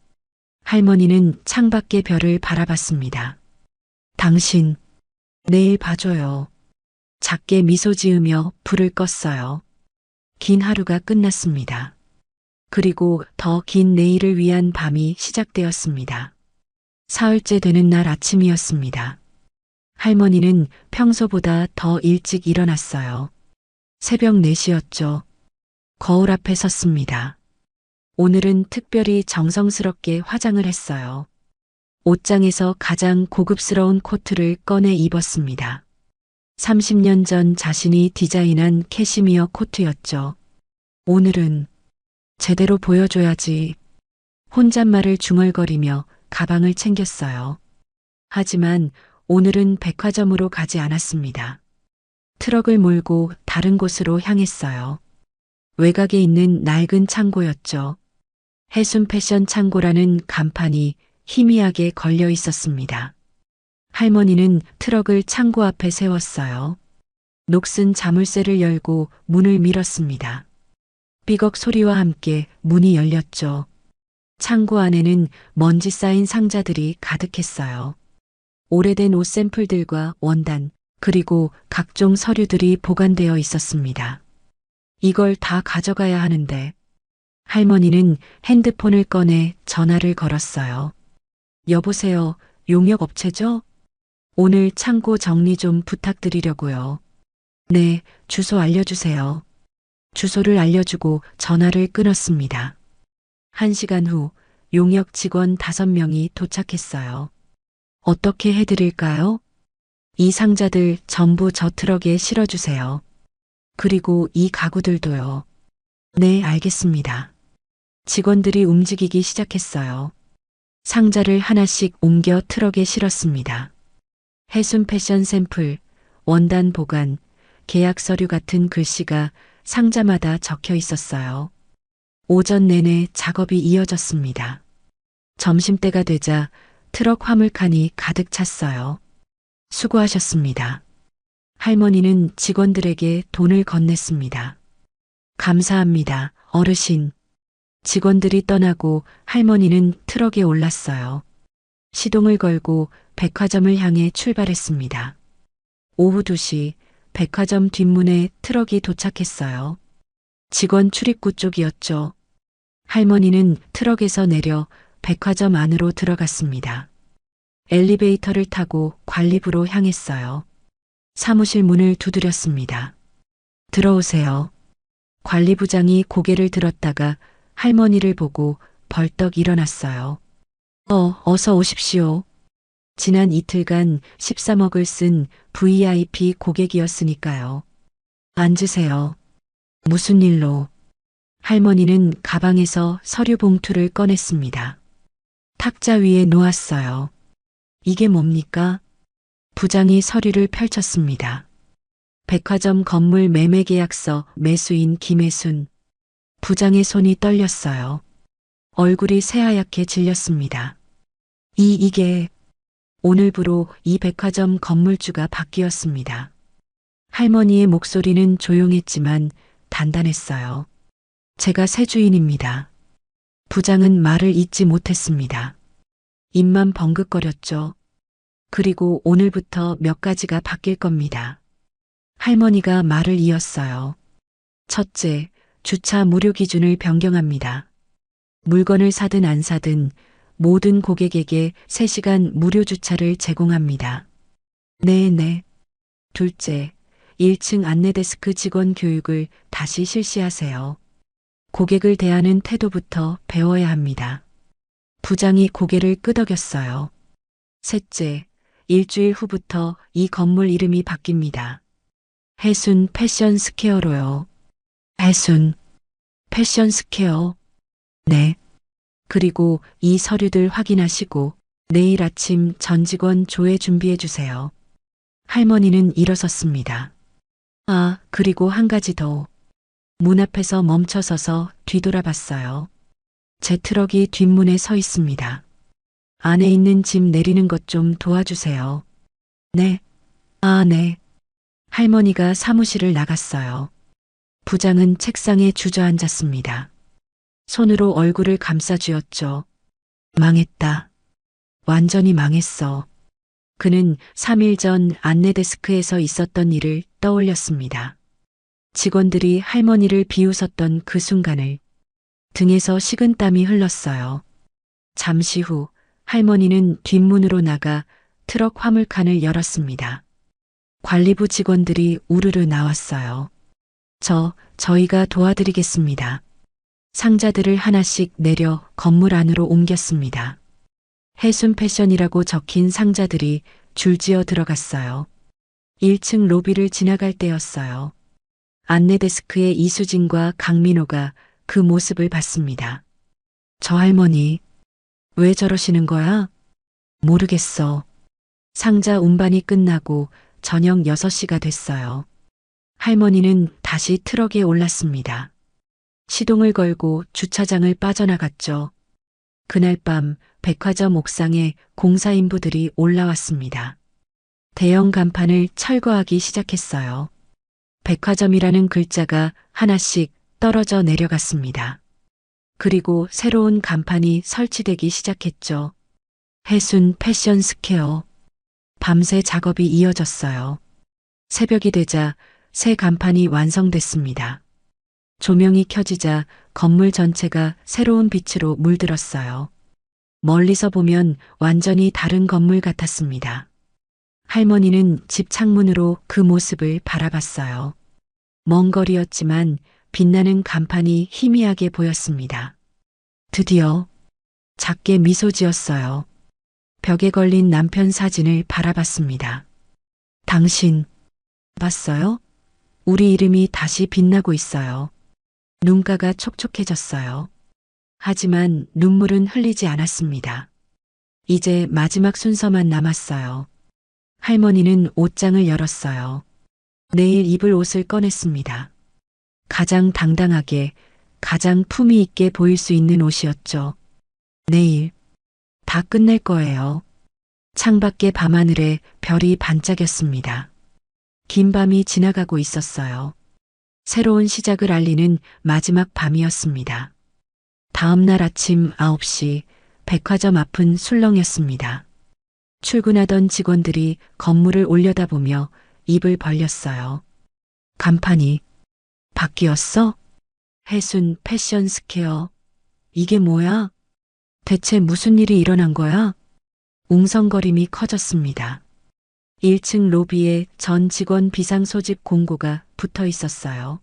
할머니는 창밖의 별을 바라봤습니다. 당신, 내일 봐줘요. 작게 미소 지으며 불을 껐어요. 긴 하루가 끝났습니다. 그리고 더 긴 내일을 위한 밤이 시작되었습니다. 사흘째 되는 날 아침이었습니다. 할머니는 평소보다 더 일찍 일어났어요. 새벽 4시였죠. 거울 앞에 섰습니다. 오늘은 특별히 정성스럽게 화장을 했어요. 옷장에서 가장 고급스러운 코트를 꺼내 입었습니다. 30년 전 자신이 디자인한 캐시미어 코트였죠. 오늘은 제대로 보여줘야지. 혼잣말을 중얼거리며 가방을 챙겼어요. 하지만 오늘은 백화점으로 가지 않았습니다. 트럭을 몰고 다른 곳으로 향했어요. 외곽에 있는 낡은 창고였죠. 해순 패션 창고라는 간판이 희미하게 걸려 있었습니다. 할머니는 트럭을 창고 앞에 세웠어요. 녹슨 자물쇠를 열고 문을 밀었습니다. 삐걱 소리와 함께 문이 열렸죠. 창고 안에는 먼지 쌓인 상자들이 가득했어요. 오래된 옷 샘플들과 원단, 그리고 각종 서류들이 보관되어 있었습니다. 이걸 다 가져가야 하는데 할머니는 핸드폰을 꺼내 전화를 걸었어요. 여보세요, 용역업체죠? 오늘 창고 정리 좀 부탁드리려고요. 네, 주소 알려주세요. 주소를 알려주고 전화를 끊었습니다. 1시간 후 용역 직원 5명이 도착했어요. 어떻게 해드릴까요? 이 상자들 전부 저 트럭에 실어주세요. 그리고 이 가구들도요. 네, 알겠습니다. 직원들이 움직이기 시작했어요. 상자를 하나씩 옮겨 트럭에 실었습니다. 해순 패션 샘플, 원단 보관, 계약 서류 같은 글씨가 상자마다 적혀 있었어요. 오전 내내 작업이 이어졌습니다. 점심때가 되자 트럭 화물칸이 가득 찼어요. 수고하셨습니다. 할머니는 직원들에게 돈을 건넸습니다. 감사합니다, 어르신. 직원들이 떠나고 할머니는 트럭에 올랐어요. 시동을 걸고 백화점을 향해 출발했습니다. 오후 2시 백화점 뒷문에 트럭이 도착했어요. 직원 출입구 쪽이었죠. 할머니는 트럭에서 내려 백화점 안으로 들어갔습니다. 엘리베이터를 타고 관리부로 향했어요. 사무실 문을 두드렸습니다. 들어오세요. 관리부장이 고개를 들었다가 할머니를 보고 벌떡 일어났어요. 어서 오십시오. 지난 이틀간 13억을 쓴 VIP 고객이었으니까요. 앉으세요. 무슨 일로? 할머니는 가방에서 서류 봉투를 꺼냈습니다. 탁자 위에 놓았어요. 이게 뭡니까? 부장이 서류를 펼쳤습니다. 백화점 건물 매매 계약서 매수인 김혜순. 부장의 손이 떨렸어요. 얼굴이 새하얗게 질렸습니다. 이게 오늘부로 이 백화점 건물주가 바뀌었습니다. 할머니의 목소리는 조용했지만 단단했어요. 제가 새 주인입니다. 부장은 말을 잇지 못했습니다. 입만 벙긋거렸죠. 그리고 오늘부터 몇 가지가 바뀔 겁니다. 할머니가 말을 이었어요. 첫째, 주차 무료 기준을 변경합니다. 물건을 사든 안 사든 모든 고객에게 3시간 무료 주차를 제공합니다. 네. 둘째, 1층 안내데스크 직원 교육을 다시 실시하세요. 고객을 대하는 태도부터 배워야 합니다. 부장이 고개를 끄덕였어요. 셋째, 일주일 후부터 이 건물 이름이 바뀝니다. 해순 패션 스퀘어로요. 해순 패션 스퀘어. 네. 그리고 이 서류들 확인하시고 내일 아침 전 직원 조회 준비해 주세요. 할머니는 일어섰습니다. 아, 그리고 한 가지 더. 문 앞에서 멈춰서서 뒤돌아봤어요. 제 트럭이 뒷문에 서 있습니다. 안에 있는 짐 내리는 것 좀 도와주세요. 네. 아, 네. 할머니가 사무실을 나갔어요. 부장은 책상에 주저앉았습니다. 손으로 얼굴을 감싸쥐었죠. 망했다. 완전히 망했어. 그는 3일 전 안내데스크에서 있었던 일을 떠올렸습니다. 직원들이 할머니를 비웃었던 그 순간을. 등에서 식은땀이 흘렀어요. 잠시 후 할머니는 뒷문으로 나가 트럭 화물칸을 열었습니다. 관리부 직원들이 우르르 나왔어요. 저희가 도와드리겠습니다. 상자들을 하나씩 내려 건물 안으로 옮겼습니다. 해순 패션이라고 적힌 상자들이 줄지어 들어갔어요. 1층 로비를 지나갈 때였어요. 안내데스크의 이수진과 강민호가 그 모습을 봤습니다. 저 할머니, 왜 저러시는 거야? 모르겠어. 상자 운반이 끝나고 저녁 6시가 됐어요. 할머니는 다시 트럭에 올랐습니다. 시동을 걸고 주차장을 빠져나갔죠. 그날 밤 백화점 옥상에 공사인부들이 올라왔습니다. 대형 간판을 철거하기 시작했어요. 백화점이라는 글자가 하나씩 떨어져 내려갔습니다. 그리고 새로운 간판이 설치되기 시작했죠. 해순 패션 스퀘어. 밤새 작업이 이어졌어요. 새벽이 되자 새 간판이 완성됐습니다. 조명이 켜지자 건물 전체가 새로운 빛으로 물들었어요. 멀리서 보면 완전히 다른 건물 같았습니다. 할머니는 집 창문으로 그 모습을 바라봤어요. 먼 거리였지만 빛나는 간판이 희미하게 보였습니다. 드디어 작게 미소 지었어요. 벽에 걸린 남편 사진을 바라봤습니다. 당신 봤어요? 우리 이름이 다시 빛나고 있어요. 눈가가 촉촉해졌어요. 하지만 눈물은 흘리지 않았습니다. 이제 마지막 순서만 남았어요. 할머니는 옷장을 열었어요. 내일 입을 옷을 꺼냈습니다. 가장 당당하게, 가장 품위 있게 보일 수 있는 옷이었죠. 내일 다 끝낼 거예요. 창밖의 밤하늘에 별이 반짝였습니다. 긴 밤이 지나가고 있었어요. 새로운 시작을 알리는 마지막 밤이었습니다. 다음 날 아침 9시 백화점 앞은 술렁였습니다. 출근하던 직원들이 건물을 올려다보며 입을 벌렸어요. 간판이 바뀌었어? 해순 패션 스퀘어. 이게 뭐야? 대체 무슨 일이 일어난 거야? 웅성거림이 커졌습니다. 1층 로비에 전 직원 비상 소집 공고가 붙어 있었어요.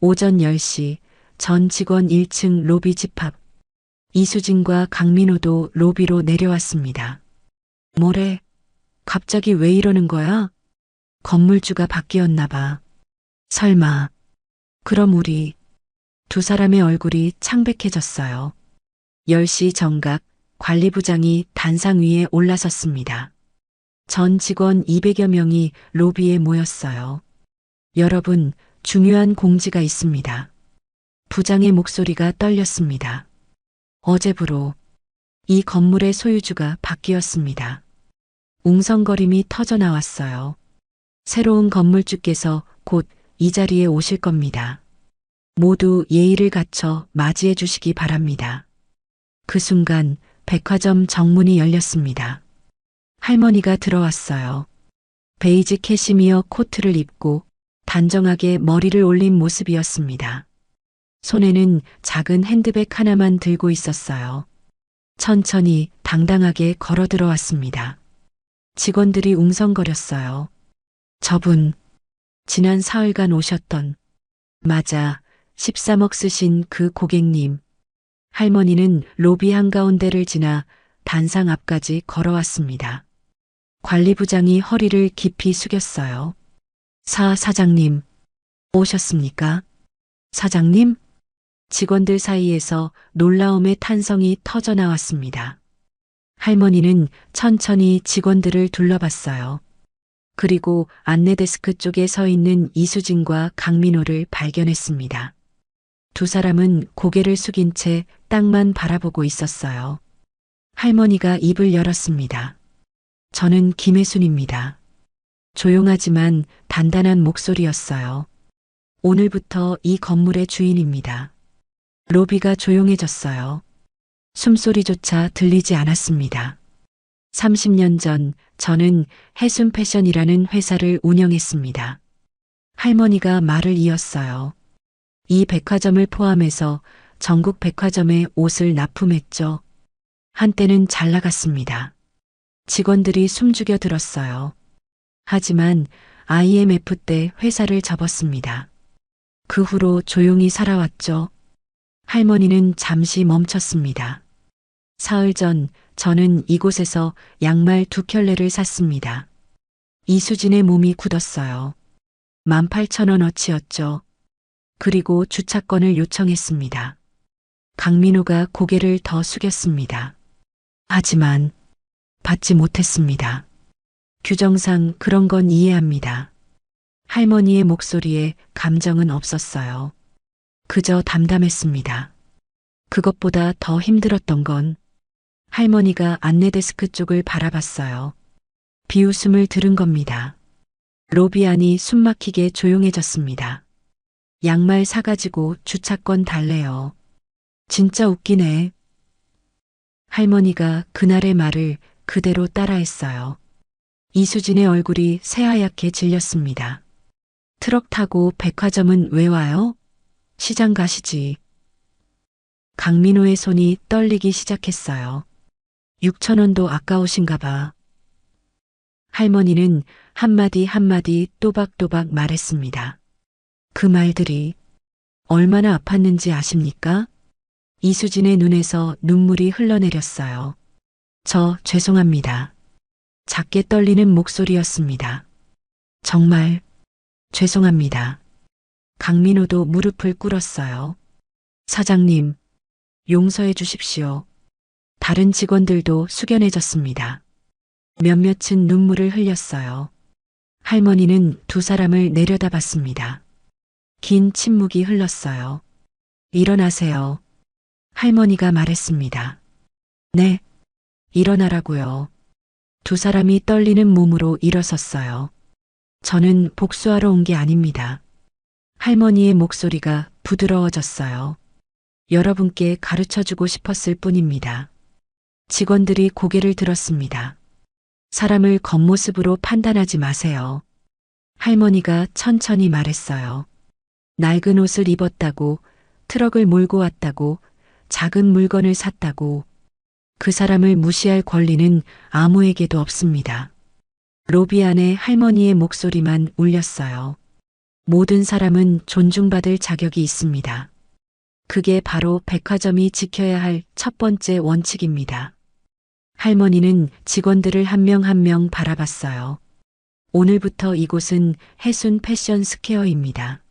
오전 10시 전 직원 1층 로비 집합. 이수진과 강민호도 로비로 내려왔습니다. 뭐래? 갑자기 왜 이러는 거야? 건물주가 바뀌었나 봐. 설마. 그럼 우리. 두 사람의 얼굴이 창백해졌어요. 10시 정각 관리부장이 단상 위에 올라섰습니다. 전 직원 200여 명이 로비에 모였어요. 여러분, 중요한 공지가 있습니다. 부장의 목소리가 떨렸습니다. 어제부로 이 건물의 소유주가 바뀌었습니다. 웅성거림이 터져 나왔어요. 새로운 건물주께서 곧 이 자리에 오실 겁니다. 모두 예의를 갖춰 맞이해 주시기 바랍니다. 그 순간 백화점 정문이 열렸습니다. 할머니가 들어왔어요. 베이지 캐시미어 코트를 입고 단정하게 머리를 올린 모습이었습니다. 손에는 작은 핸드백 하나만 들고 있었어요. 천천히 당당하게 걸어 들어왔습니다. 직원들이 웅성거렸어요. 저분, 지난 사흘간 오셨던, 맞아, 13억 쓰신 그 고객님. 할머니는 로비 한가운데를 지나 단상 앞까지 걸어왔습니다. 관리부장이 허리를 깊이 숙였어요. 사장님, 오셨습니까? 사장님? 직원들 사이에서 놀라움의 탄성이 터져 나왔습니다. 할머니는 천천히 직원들을 둘러봤어요. 그리고 안내 데스크 쪽에 서 있는 이수진과 강민호를 발견했습니다. 두 사람은 고개를 숙인 채 땅만 바라보고 있었어요. 할머니가 입을 열었습니다. 저는 김혜순입니다. 조용하지만 단단한 목소리였어요. 오늘부터 이 건물의 주인입니다. 로비가 조용해졌어요. 숨소리조차 들리지 않았습니다. 30년 전 저는 해순 패션이라는 회사를 운영했습니다. 할머니가 말을 이었어요. 이 백화점을 포함해서 전국 백화점에 옷을 납품했죠. 한때는 잘 나갔습니다. 직원들이 숨죽여 들었어요. 하지만 IMF 때 회사를 접었습니다. 그 후로 조용히 살아왔죠. 할머니는 잠시 멈췄습니다. 사흘 전 저는 이곳에서 양말 2켤레를 샀습니다. 이수진의 몸이 굳었어요. 18,000원어치였죠. 그리고 주차권을 요청했습니다. 강민호가 고개를 더 숙였습니다. 하지만 받지 못했습니다. 규정상 그런 건 이해합니다. 할머니의 목소리에 감정은 없었어요. 그저 담담했습니다. 그것보다 더 힘들었던 건 할머니가 안내 데스크 쪽을 바라봤어요. 비웃음을 들은 겁니다. 로비 안이 숨막히게 조용해졌습니다. 양말 사가지고 주차권 달래요. 진짜 웃기네. 할머니가 그날의 말을 그대로 따라했어요. 이수진의 얼굴이 새하얗게 질렸습니다. 트럭 타고 백화점은 왜 와요? 시장 가시지. 강민호의 손이 떨리기 시작했어요. 6,000원도 아까우신가 봐. 할머니는 한마디 한마디 또박또박 말했습니다. 그 말들이 얼마나 아팠는지 아십니까? 이수진의 눈에서 눈물이 흘러내렸어요. 저 죄송합니다. 작게 떨리는 목소리였습니다. 정말 죄송합니다. 강민호도 무릎을 꿇었어요. 사장님, 용서해 주십시오. 다른 직원들도 숙연해졌습니다. 몇몇은 눈물을 흘렸어요. 할머니는 두 사람을 내려다봤습니다. 긴 침묵이 흘렀어요. 일어나세요. 할머니가 말했습니다. 네, 일어나라고요. 두 사람이 떨리는 몸으로 일어섰어요. 저는 복수하러 온 게 아닙니다. 할머니의 목소리가 부드러워졌어요. 여러분께 가르쳐주고 싶었을 뿐입니다. 직원들이 고개를 들었습니다. 사람을 겉모습으로 판단하지 마세요. 할머니가 천천히 말했어요. 낡은 옷을 입었다고, 트럭을 몰고 왔다고, 작은 물건을 샀다고, 그 사람을 무시할 권리는 아무에게도 없습니다. 로비 안에 할머니의 목소리만 울렸어요. 모든 사람은 존중받을 자격이 있습니다. 그게 바로 백화점이 지켜야 할 첫 번째 원칙입니다. 할머니는 직원들을 한 명 한 명 바라봤어요. 오늘부터 이곳은 해순 패션 스퀘어입니다.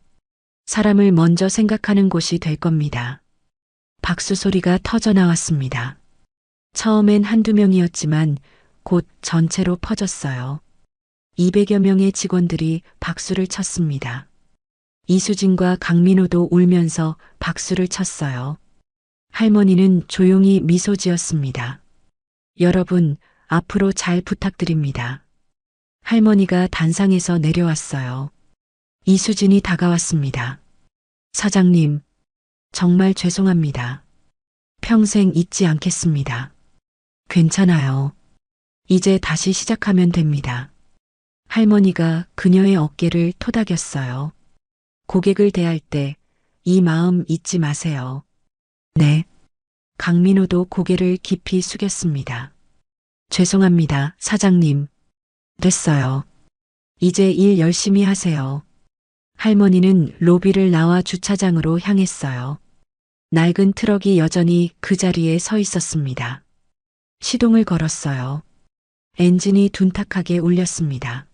사람을 먼저 생각하는 곳이 될 겁니다. 박수 소리가 터져 나왔습니다. 처음엔 한두 명이었지만 곧 전체로 퍼졌어요. 200여 명의 직원들이 박수를 쳤습니다. 이수진과 강민호도 울면서 박수를 쳤어요. 할머니는 조용히 미소 지었습니다. 여러분, 앞으로 잘 부탁드립니다. 할머니가 단상에서 내려왔어요. 이수진이 다가왔습니다. 사장님, 정말 죄송합니다. 평생 잊지 않겠습니다. 괜찮아요. 이제 다시 시작하면 됩니다. 할머니가 그녀의 어깨를 토닥였어요. 고객을 대할 때 이 마음 잊지 마세요. 네. 강민호도 고개를 깊이 숙였습니다. 죄송합니다, 사장님. 됐어요. 이제 일 열심히 하세요. 할머니는 로비를 나와 주차장으로 향했어요. 낡은 트럭이 여전히 그 자리에 서 있었습니다. 시동을 걸었어요. 엔진이 둔탁하게 울렸습니다.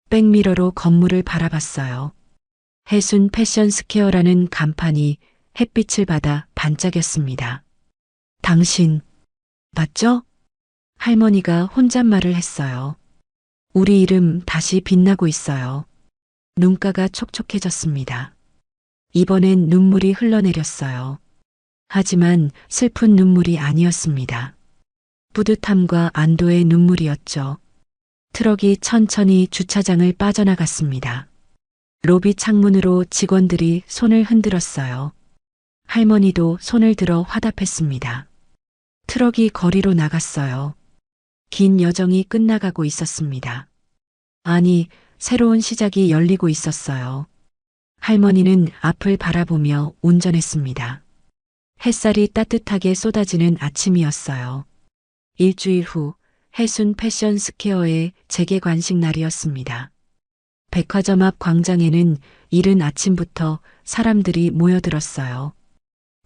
백미러로 건물을 바라봤어요. 해순 패션 스퀘어라는 간판이 햇빛을 받아 반짝였습니다. 당신, 맞죠? 할머니가 혼잣말을 했어요. 우리 이름 다시 빛나고 있어요. 눈가가 촉촉해졌습니다. 이번엔 눈물이 흘러내렸어요. 하지만 슬픈 눈물이 아니었습니다. 뿌듯함과 안도의 눈물이었죠. 트럭이 천천히 주차장을 빠져나갔습니다. 로비 창문으로 직원들이 손을 흔들었어요. 할머니도 손을 들어 화답했습니다. 트럭이 거리로 나갔어요. 긴 여정이 끝나가고 있었습니다. 아니, 새로운 시작이 열리고 있었어요. 할머니는 앞을 바라보며 운전했습니다. 햇살이 따뜻하게 쏟아지는 아침이었어요. 일주일 후 해순 패션 스퀘어의 재개관식 날이었습니다. 백화점 앞 광장에는 이른 아침부터 사람들이 모여들었어요.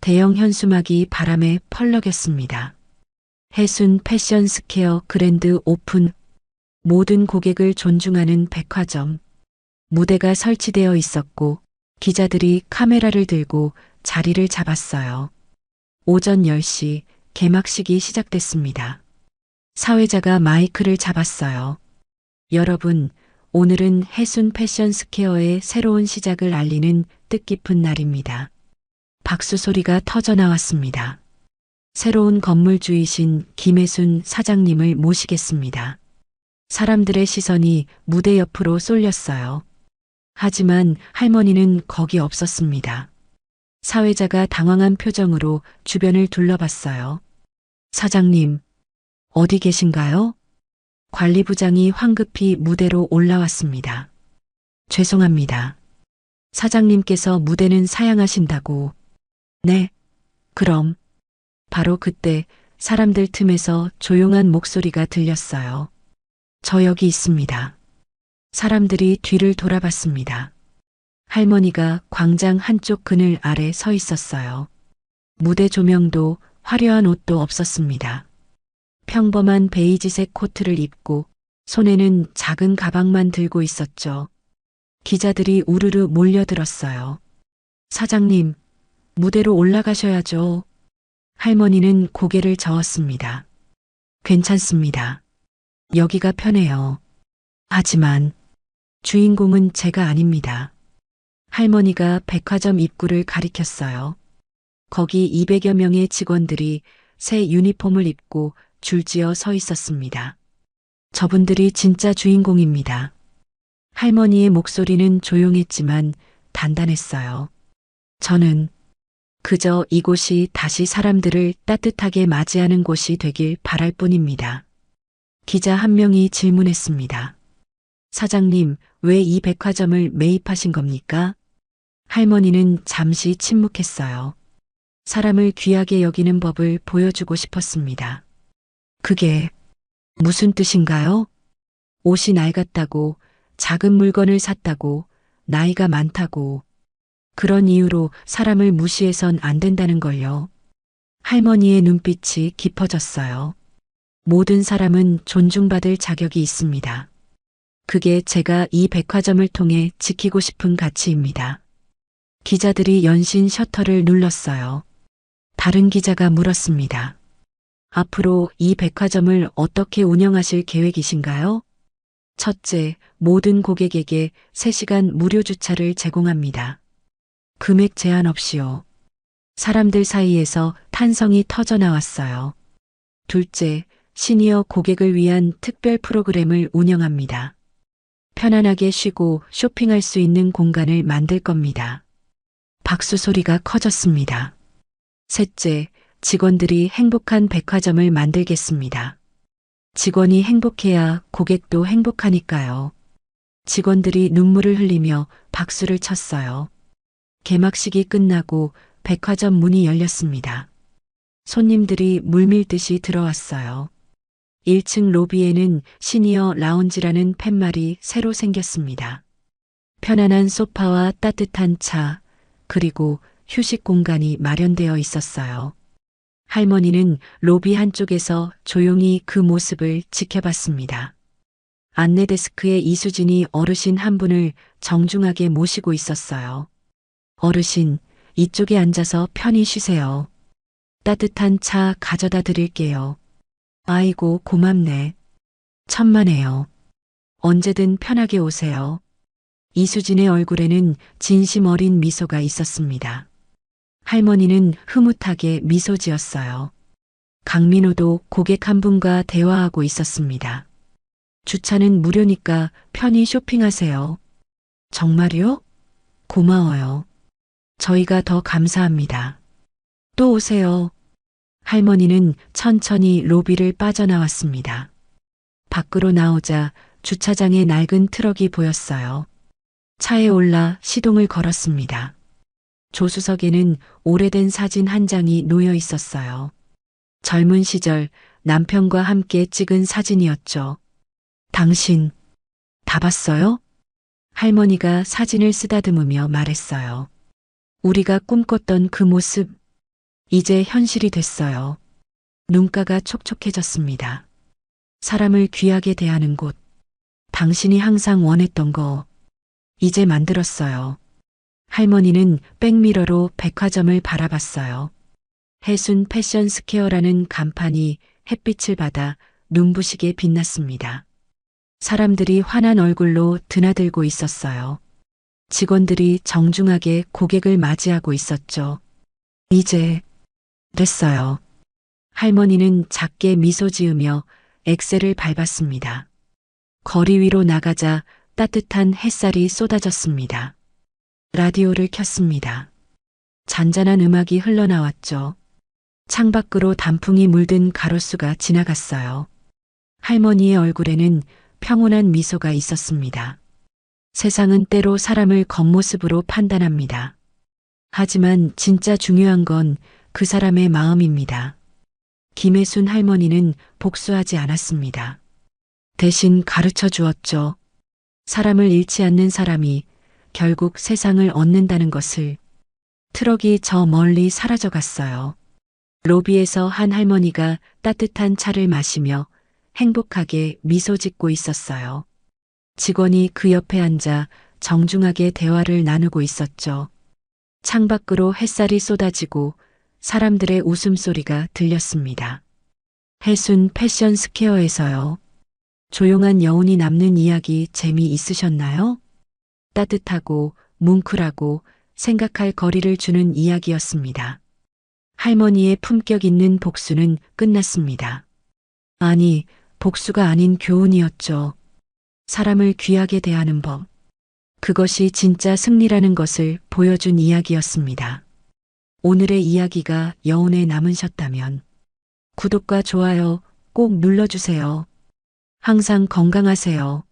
대형 현수막이 바람에 펄럭였습니다. 해순 패션 스퀘어 그랜드 오픈. 모든 고객을 존중하는 백화점. 무대가 설치되어 있었고 기자들이 카메라를 들고 자리를 잡았어요. 오전 10시 개막식이 시작됐습니다. 사회자가 마이크를 잡았어요. 여러분, 오늘은 해순 패션 스퀘어의 새로운 시작을 알리는 뜻깊은 날입니다. 박수 소리가 터져 나왔습니다. 새로운 건물주이신 김혜순 사장님을 모시겠습니다. 사람들의 시선이 무대 옆으로 쏠렸어요. 하지만 할머니는 거기 없었습니다. 사회자가 당황한 표정으로 주변을 둘러봤어요. 사장님, 어디 계신가요? 관리부장이 황급히 무대로 올라왔습니다. 죄송합니다. 사장님께서 무대는 사양하신다고. 네, 그럼. 바로 그때 사람들 틈에서 조용한 목소리가 들렸어요. 저 여기 있습니다. 사람들이 뒤를 돌아봤습니다. 할머니가 광장 한쪽 그늘 아래 서 있었어요. 무대 조명도 화려한 옷도 없었습니다. 평범한 베이지색 코트를 입고 손에는 작은 가방만 들고 있었죠. 기자들이 우르르 몰려들었어요. 사장님, 무대로 올라가셔야죠. 할머니는 고개를 저었습니다. 괜찮습니다. 여기가 편해요. 하지만 주인공은 제가 아닙니다. 할머니가 백화점 입구를 가리켰어요. 거기 200여 명의 직원들이 새 유니폼을 입고 줄지어 서 있었습니다. 저분들이 진짜 주인공입니다. 할머니의 목소리는 조용했지만 단단했어요. 저는 그저 이곳이 다시 사람들을 따뜻하게 맞이하는 곳이 되길 바랄 뿐입니다. 기자 한 명이 질문했습니다. 사장님, 왜 이 백화점을 매입하신 겁니까? 할머니는 잠시 침묵했어요. 사람을 귀하게 여기는 법을 보여주고 싶었습니다. 그게 무슨 뜻인가요? 옷이 낡았다고, 작은 물건을 샀다고, 나이가 많다고, 그런 이유로 사람을 무시해선 안 된다는 걸요. 할머니의 눈빛이 깊어졌어요. 모든 사람은 존중받을 자격이 있습니다. 그게 제가 이 백화점을 통해 지키고 싶은 가치입니다. 기자들이 연신 셔터를 눌렀어요. 다른 기자가 물었습니다. 앞으로 이 백화점을 어떻게 운영하실 계획이신가요? 첫째, 모든 고객에게 3시간 무료 주차를 제공합니다. 금액 제한 없이요. 사람들 사이에서 탄성이 터져 나왔어요. 둘째, 시니어 고객을 위한 특별 프로그램을 운영합니다. 편안하게 쉬고 쇼핑할 수 있는 공간을 만들 겁니다. 박수 소리가 커졌습니다. 셋째, 직원들이 행복한 백화점을 만들겠습니다. 직원이 행복해야 고객도 행복하니까요. 직원들이 눈물을 흘리며 박수를 쳤어요. 개막식이 끝나고 백화점 문이 열렸습니다. 손님들이 물밀듯이 들어왔어요. 1층 로비에는 시니어 라운지라는 팻말이 새로 생겼습니다. 편안한 소파와 따뜻한 차, 그리고 휴식 공간이 마련되어 있었어요. 할머니는 로비 한쪽에서 조용히 그 모습을 지켜봤습니다. 안내 데스크에 이수진이 어르신 한 분을 정중하게 모시고 있었어요. 어르신, 이쪽에 앉아서 편히 쉬세요. 따뜻한 차 가져다 드릴게요. 아이고, 고맙네. 천만에요. 언제든 편하게 오세요. 이수진의 얼굴에는 진심 어린 미소가 있었습니다. 할머니는 흐뭇하게 미소 지었어요. 강민호도 고객 한 분과 대화하고 있었습니다. 주차는 무료니까 편히 쇼핑하세요. 정말요? 고마워요. 저희가 더 감사합니다. 또 오세요. 할머니는 천천히 로비를 빠져나왔습니다. 밖으로 나오자 주차장에 낡은 트럭이 보였어요. 차에 올라 시동을 걸었습니다. 조수석에는 오래된 사진 한 장이 놓여 있었어요. 젊은 시절 남편과 함께 찍은 사진이었죠. 당신, 다 봤어요? 할머니가 사진을 쓰다듬으며 말했어요. 우리가 꿈꿨던 그 모습, 이제 현실이 됐어요. 눈가가 촉촉해졌습니다. 사람을 귀하게 대하는 곳, 당신이 항상 원했던 거, 이제 만들었어요. 할머니는 백미러로 백화점을 바라봤어요. 해순 패션 스퀘어라는 간판이 햇빛을 받아 눈부시게 빛났습니다. 사람들이 환한 얼굴로 드나들고 있었어요. 직원들이 정중하게 고객을 맞이하고 있었죠. 이제 됐어요. 할머니는 작게 미소 지으며 엑셀을 밟았습니다. 거리 위로 나가자 따뜻한 햇살이 쏟아졌습니다. 라디오를 켰습니다. 잔잔한 음악이 흘러나왔죠. 창밖으로 단풍이 물든 가로수가 지나갔어요. 할머니의 얼굴에는 평온한 미소가 있었습니다. 세상은 때로 사람을 겉모습으로 판단합니다. 하지만 진짜 중요한 건 그 사람의 마음입니다. 김혜순 할머니는 복수하지 않았습니다. 대신 가르쳐 주었죠. 사람을 잃지 않는 사람이 결국 세상을 얻는다는 것을. 트럭이 저 멀리 사라져 갔어요. 로비에서 한 할머니가 따뜻한 차를 마시며 행복하게 미소 짓고 있었어요. 직원이 그 옆에 앉아 정중하게 대화를 나누고 있었죠. 창밖으로 햇살이 쏟아지고 사람들의 웃음소리가 들렸습니다. 해순 패션 스퀘어에서요. 조용한 여운이 남는 이야기 재미있으셨나요? 따뜻하고 뭉클하고 생각할 거리를 주는 이야기였습니다. 할머니의 품격 있는 복수는 끝났습니다. 아니, 복수가 아닌 교훈이었죠. 사람을 귀하게 대하는 법. 그것이 진짜 승리라는 것을 보여준 이야기였습니다. 오늘의 이야기가 여운에 남으셨다면 구독과 좋아요 꼭 눌러주세요. 항상 건강하세요.